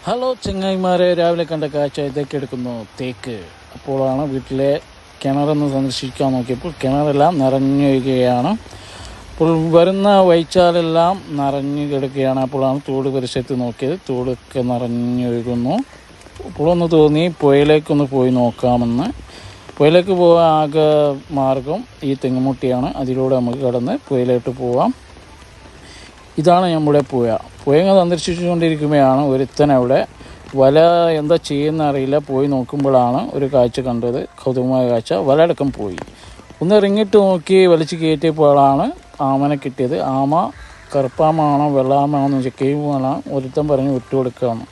Hello ചങ്ങായിമാരെ, രാവിലെ കണ്ട കാഴ്ച ഇതൊക്കെ എടുക്കുന്നു തേക്ക്. അപ്പോഴാണ് വീട്ടിലെ കിണറൊന്ന് സന്ദർശിക്കാൻ നോക്കിയപ്പോൾ കിണറെല്ലാം നിറഞ്ഞൊഴുകയാണ്. അപ്പോൾ വരുന്ന വൈച്ചാലെല്ലാം നിറഞ്ഞു കിടക്കുകയാണ്. അപ്പോഴാണ് തോട് പരിസരത്ത് നോക്കിയത്, തോടൊക്കെ നിറഞ്ഞൊഴുകുന്നു. അപ്പോഴൊന്ന് തോന്നി പുഴയിലേക്കൊന്ന് പോയി നോക്കാമെന്ന്. പുഴയിലേക്ക് പോകാൻ ആകെ മാർഗം ഈ തെങ്ങുമുട്ടിയാണ്. അതിലൂടെ നമുക്ക് കടന്ന് പുഴയിലോട്ട് പോവാം. ഇതാണ് നമ്മുടെ പുഴ സന്ദർശിച്ചുകൊണ്ടിരിക്കുകയാണ്. ഒരുത്തൻ അവിടെ വല എന്താ ചെയ്യുന്ന അറിയില്ല. പോയി നോക്കുമ്പോഴാണ് ഒരു കാഴ്ച കണ്ടത്, കൗതുകമായ കാഴ്ച. വലയടക്കം പോയി. ഒന്ന് ഇറങ്ങിയിട്ട് നോക്കി വലിച്ചു കയറ്റിയപ്പോഴാണ് ആമനെ കിട്ടിയത്. ആമ കറുപ്പാമാണോ വെള്ളാമാണോ എന്ന് ചെക്ക് ചെയ്യുമ്പോഴാണ് ഒരുത്തൻ പറഞ്ഞ് വിട്ടുകൊടുക്കുകയാണ്.